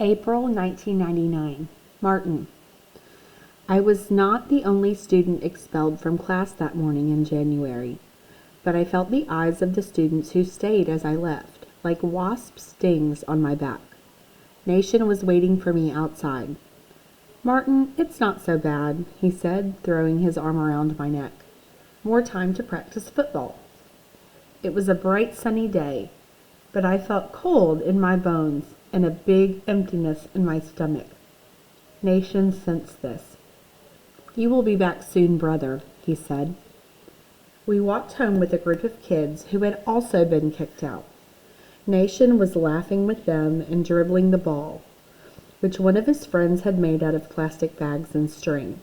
April 1999. Martin. I was not the only student expelled from class that morning in January, but I felt the eyes of the students who stayed as I left, like wasp stings on my back. Nation was waiting for me outside. "Martin, it's not so bad," he said, throwing his arm around my neck. "More time to practice football." It was a bright sunny day, but I felt cold in my bones and a big emptiness in my stomach. Nation sensed this. "You will be back soon, brother," he said. We walked home with a group of kids who had also been kicked out. Nation was laughing with them and dribbling the ball, which one of his friends had made out of plastic bags and string.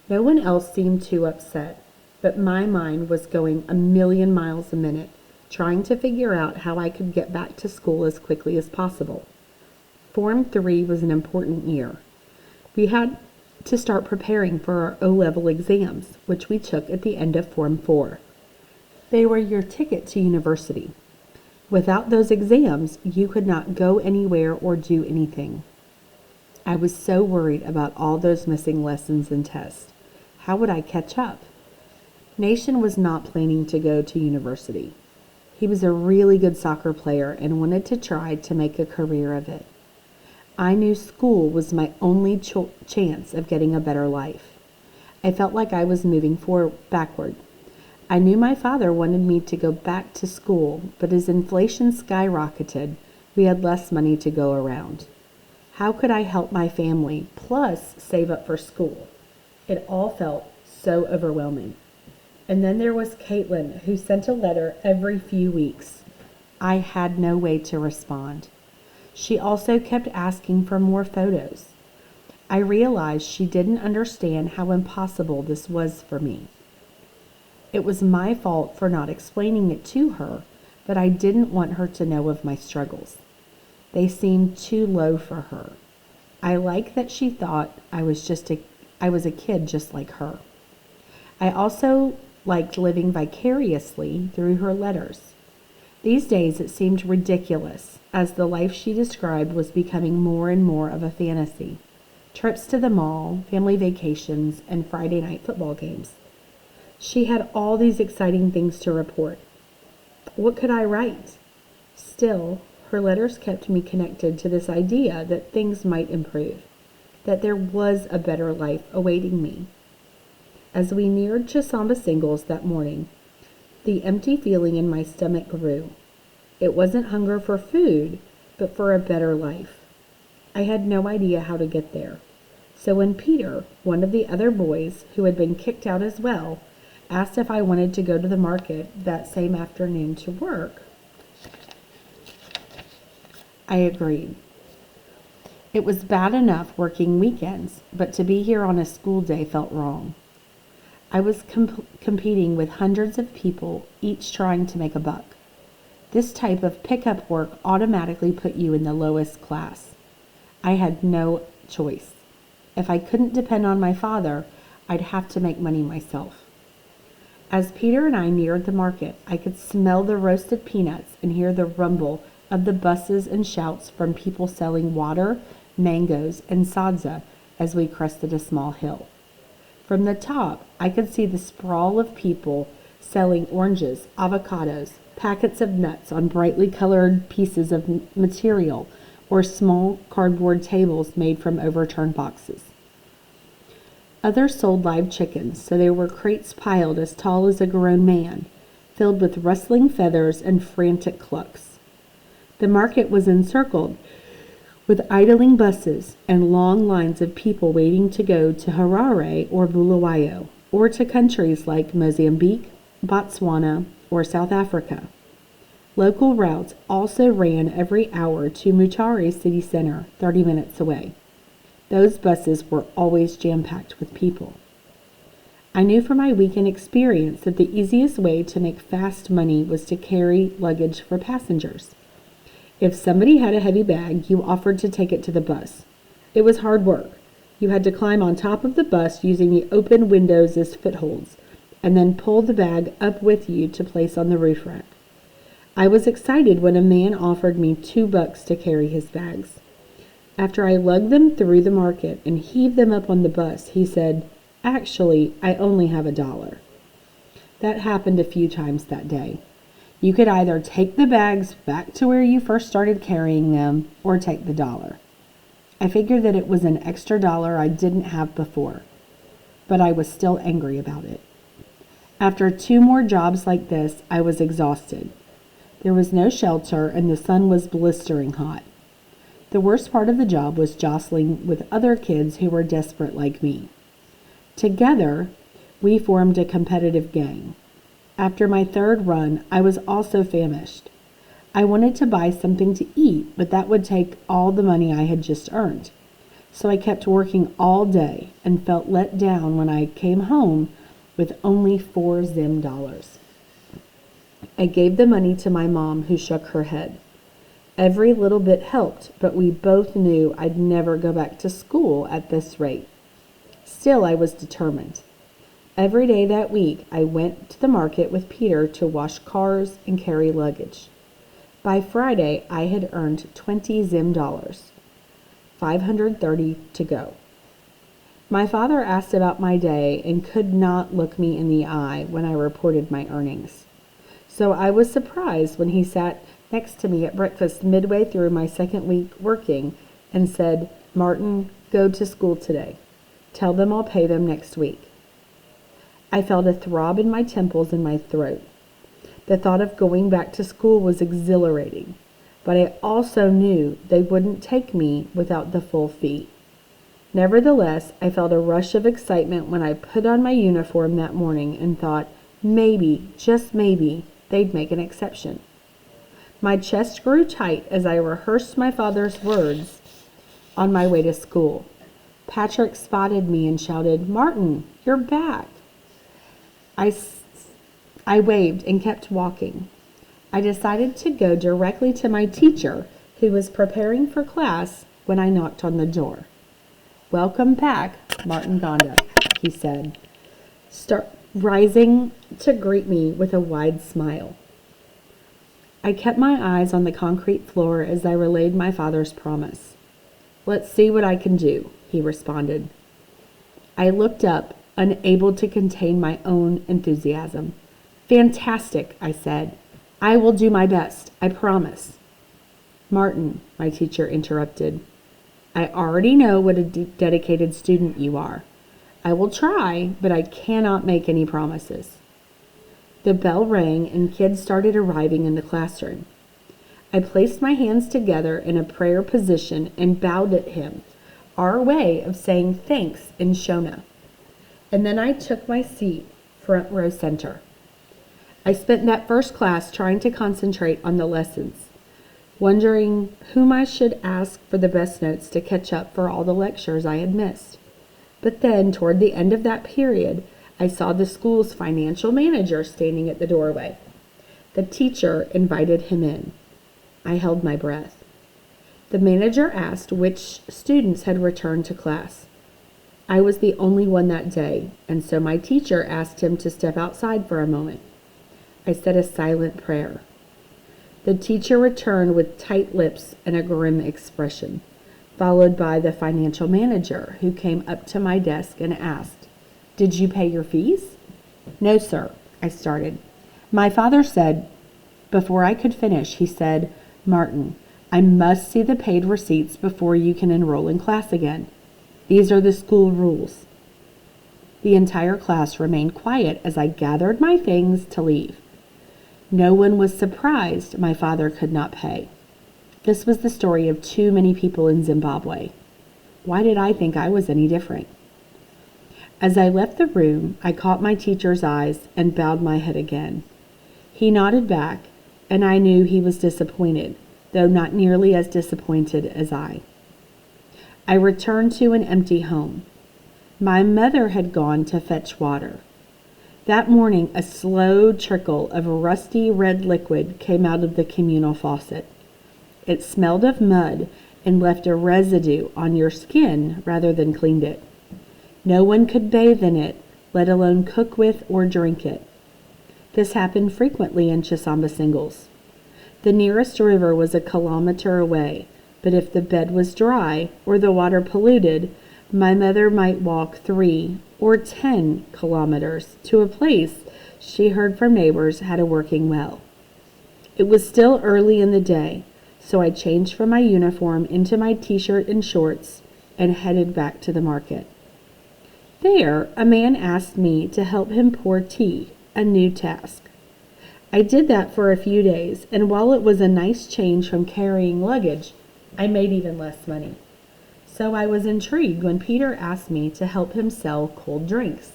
No one else seemed too upset, but my mind was going a million miles a minute, trying to figure out how I could get back to school as quickly as possible. Form 3 was an important year. We had to start preparing for our O-level exams, which we took at the end of Form 4. They were your ticket to university. Without those exams, you could not go anywhere or do anything. I was so worried about all those missing lessons and tests. How would I catch up? Nation was not planning to go to university. He was a really good soccer player and wanted to try to make a career of it. I knew school was my only chance of getting a better life. I felt like I was moving backward. I knew my father wanted me to go back to school, but as inflation skyrocketed, we had less money to go around. How could I help my family, plus save up for school? It all felt so overwhelming. And then there was Caitlin, who sent a letter every few weeks. I had no way to respond. She also kept asking for more photos. I realized she didn't understand how impossible this was for me. It was my fault for not explaining it to her, but I didn't want her to know of my struggles. They seemed too low for her. I liked that she thought I was a kid just like her. I also liked living vicariously through her letters. These days it seemed ridiculous, as the life she described was becoming more and more of a fantasy. Trips to the mall, family vacations, and Friday night football games. She had all these exciting things to report. What could I write? Still, her letters kept me connected to this idea that things might improve, that there was a better life awaiting me. As we neared Chisamba Singles that morning, the empty feeling in my stomach grew. It wasn't hunger for food, but for a better life. I had no idea how to get there. So when Peter, one of the other boys who had been kicked out as well, asked if I wanted to go to the market that same afternoon to work, I agreed. It was bad enough working weekends, but to be here on a school day felt wrong. I was competing with hundreds of people, each trying to make a buck. This type of pickup work automatically put you in the lowest class. I had no choice. If I couldn't depend on my father, I'd have to make money myself. As Peter and I neared the market, I could smell the roasted peanuts and hear the rumble of the buses and shouts from people selling water, mangoes, and sadza as we crested a small hill. From the top, I could see the sprawl of people selling oranges, avocados, packets of nuts on brightly colored pieces of material, or small cardboard tables made from overturned boxes. Others sold live chickens, so there were crates piled as tall as a grown man, filled with rustling feathers and frantic clucks. The market was encircled with idling buses and long lines of people waiting to go to Harare or Bulawayo, or to countries like Mozambique, Botswana, or South Africa. Local routes also ran every hour to Mutare city center, 30 minutes away. Those buses were always jam-packed with people. I knew from my weekend experience that the easiest way to make fast money was to carry luggage for passengers. If somebody had a heavy bag, you offered to take it to the bus. It was hard work. You had to climb on top of the bus using the open windows as footholds, and then pull the bag up with you to place on the roof rack. I was excited when a man offered me $2 to carry his bags. After I lugged them through the market and heaved them up on the bus, he said, "Actually, I only have $1." That happened a few times that day. You could either take the bags back to where you first started carrying them or take the dollar. I figured that it was an extra dollar I didn't have before, but I was still angry about it. After 2 more jobs like this, I was exhausted. There was no shelter and the sun was blistering hot. The worst part of the job was jostling with other kids who were desperate like me. Together, we formed a competitive gang. After my 3rd run, I was also famished. I wanted to buy something to eat, but that would take all the money I had just earned. So I kept working all day and felt let down when I came home with only 4 Zim dollars. I gave the money to my mom, who shook her head. Every little bit helped, but we both knew I'd never go back to school at this rate. Still, I was determined. Every day that week, I went to the market with Peter to wash cars and carry luggage. By Friday, I had earned 20 Zim dollars, 530 to go. My father asked about my day and could not look me in the eye when I reported my earnings. So I was surprised when he sat next to me at breakfast midway through my 2nd week working and said, "Martin, go to school today. Tell them I'll pay them next week." I felt a throb in my temples and my throat. The thought of going back to school was exhilarating, but I also knew they wouldn't take me without the full fee. Nevertheless, I felt a rush of excitement when I put on my uniform that morning and thought maybe, just maybe, they'd make an exception. My chest grew tight as I rehearsed my father's words on my way to school. Patrick spotted me and shouted, "Martin, you're back." I waved and kept walking. I decided to go directly to my teacher, who was preparing for class, when I knocked on the door. "Welcome back, Martin Gonda," he said, rising to greet me with a wide smile. I kept my eyes on the concrete floor as I relayed my father's promise. "Let's see what I can do," he responded. I looked up, unable to contain my own enthusiasm. "Fantastic," I said. "I will do my best, I promise." "Martin," my teacher interrupted, "I already know what a dedicated student you are. I will try, but I cannot make any promises." The bell rang and kids started arriving in the classroom. I placed my hands together in a prayer position and bowed at him, our way of saying thanks in Shona. And then I took my seat front row center. I spent that first class trying to concentrate on the lessons, wondering whom I should ask for the best notes to catch up for all the lectures I had missed. But then, toward the end of that period, I saw the school's financial manager standing at the doorway. The teacher invited him in. I held my breath. The manager asked which students had returned to class. I was the only one that day, and so my teacher asked him to step outside for a moment. I said a silent prayer. The teacher returned with tight lips and a grim expression, followed by the financial manager, who came up to my desk and asked, "Did you pay your fees?" "No, sir," I started. My father said, before I could finish, he said, "Martin, I must see the paid receipts before you can enroll in class again. These are the school rules." The entire class remained quiet as I gathered my things to leave. No one was surprised my father could not pay. This was the story of too many people in Zimbabwe. Why did I think I was any different? As I left the room, I caught my teacher's eyes and bowed my head again. He nodded back, and I knew he was disappointed, though not nearly as disappointed as I. I returned to an empty home. My mother had gone to fetch water. That morning, a slow trickle of rusty red liquid came out of the communal faucet. It smelled of mud and left a residue on your skin rather than cleaned it. No one could bathe in it, let alone cook with or drink it. This happened frequently in Chisamba Singles. The nearest river was a kilometer away, but if the bed was dry or the water polluted, my mother might walk 3 or 10 kilometers to a place she heard from neighbors had a working well. It was still early in the day, so I changed from my uniform into my t-shirt and shorts and headed back to the market. There, a man asked me to help him pour tea, a new task. I did that for a few days, and while it was a nice change from carrying luggage, I made even less money. So I was intrigued when Peter asked me to help him sell cold drinks.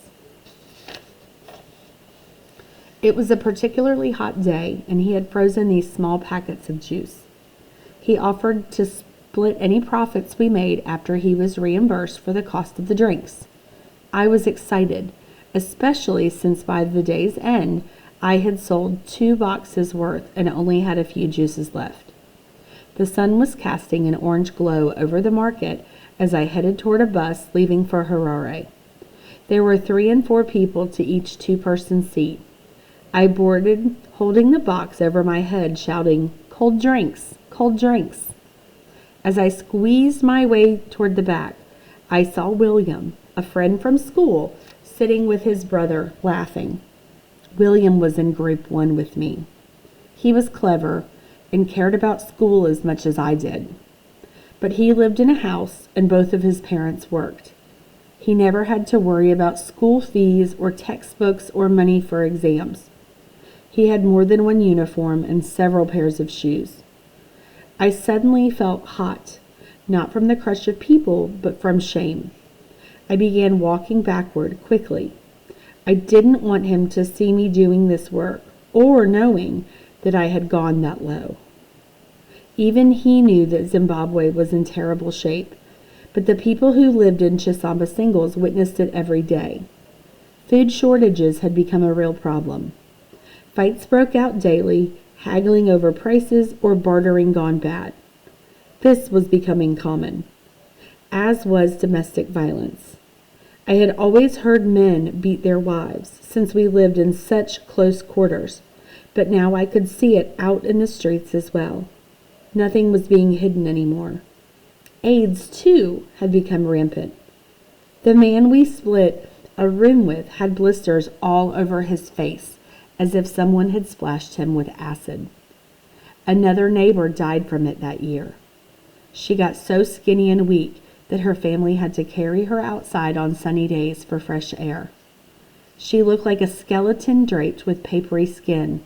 It was a particularly hot day, and he had frozen these small packets of juice. He offered to split any profits we made after he was reimbursed for the cost of the drinks. I was excited, especially since by the day's end, I had sold 2 boxes worth and only had a few juices left. The sun was casting an orange glow over the market as I headed toward a bus leaving for Harare. There were 3 and 4 people to each 2-person seat. I boarded, holding the box over my head, shouting, "Cold drinks! Cold drinks!" As I squeezed my way toward the back, I saw William, a friend from school, sitting with his brother, laughing. William was in group 1 with me. He was clever and cared about school as much as I did. But he lived in a house and both of his parents worked. He never had to worry about school fees or textbooks or money for exams. He had more than 1 uniform and several pairs of shoes. I suddenly felt hot, not from the crush of people, but from shame. I began walking backward quickly. I didn't want him to see me doing this work or knowing that I had gone that low. Even he knew that Zimbabwe was in terrible shape, but the people who lived in Chisamba Singles witnessed it every day. Food shortages had become a real problem. Fights broke out daily, haggling over prices or bartering gone bad. This was becoming common, as was domestic violence. I had always heard men beat their wives since we lived in such close quarters, but now I could see it out in the streets as well. Nothing was being hidden anymore. AIDS, too, had become rampant. The man we split a room with had blisters all over his face, as if someone had splashed him with acid. Another neighbor died from it that year. She got so skinny and weak that her family had to carry her outside on sunny days for fresh air. She looked like a skeleton draped with papery skin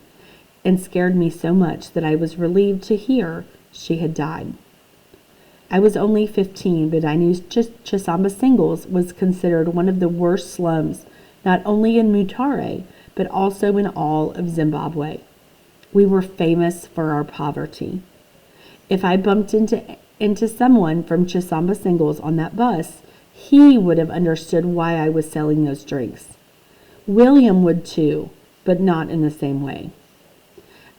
and scared me so much that I was relieved to hear she had died. I was only 15, but I knew Chisamba Singles was considered one of the worst slums, not only in Mutare, but also in all of Zimbabwe. We were famous for our poverty. If I bumped into someone from Chisamba Singles on that bus, he would have understood why I was selling those drinks. William would too, but not in the same way.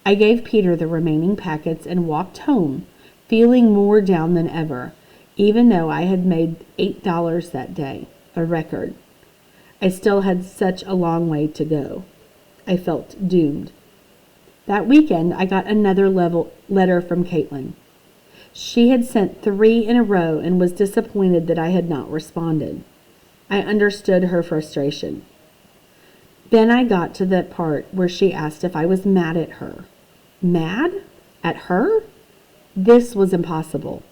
I gave Peter the remaining packets and walked home, feeling more down than ever, even though I had made $8 that day, a record. I still had such a long way to go. I felt doomed. That weekend, I got another letter from Caitlin. She had sent 3 in a row and was disappointed that I had not responded. I understood her frustration. Then I got to that part where she asked if I was mad at her. Mad? At her? This was impossible.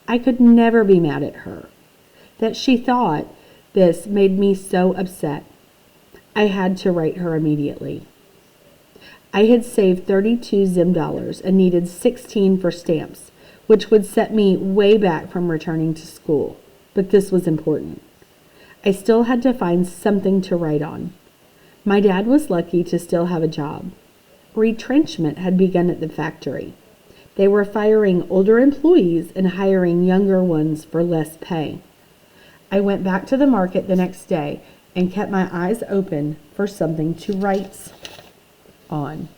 I could never be mad at her. That she thought this made me so upset. I had to write her immediately. I had saved 32 Zim dollars and needed 16 for stamps, which would set me way back from returning to school. But this was important. I still had to find something to write on. My dad was lucky to still have a job. Retrenchment had begun at the factory. They were firing older employees and hiring younger ones for less pay. I went back to the market the next day and kept my eyes open for something to write on.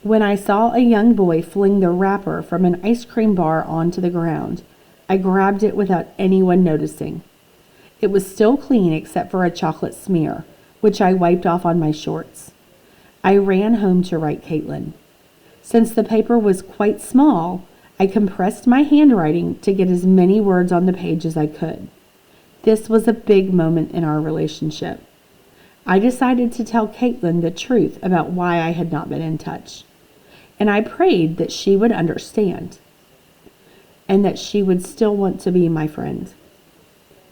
When I saw a young boy fling the wrapper from an ice cream bar onto the ground, I grabbed it without anyone noticing. It was still clean except for a chocolate smear, which I wiped off on my shorts. I ran home to write Caitlin. Since the paper was quite small, I compressed my handwriting to get as many words on the page as I could. This was a big moment in our relationship. I decided to tell Caitlin the truth about why I had not been in touch, and I prayed that she would understand and that she would still want to be my friend.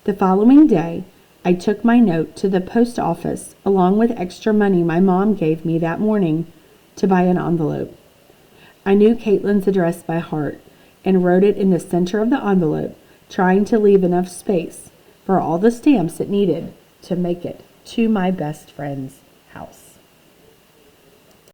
The following day, I took my note to the post office along with extra money my mom gave me that morning to buy an envelope. I knew Caitlin's address by heart and wrote it in the center of the envelope, trying to leave enough space for all the stamps it needed to make it to my best friend's house.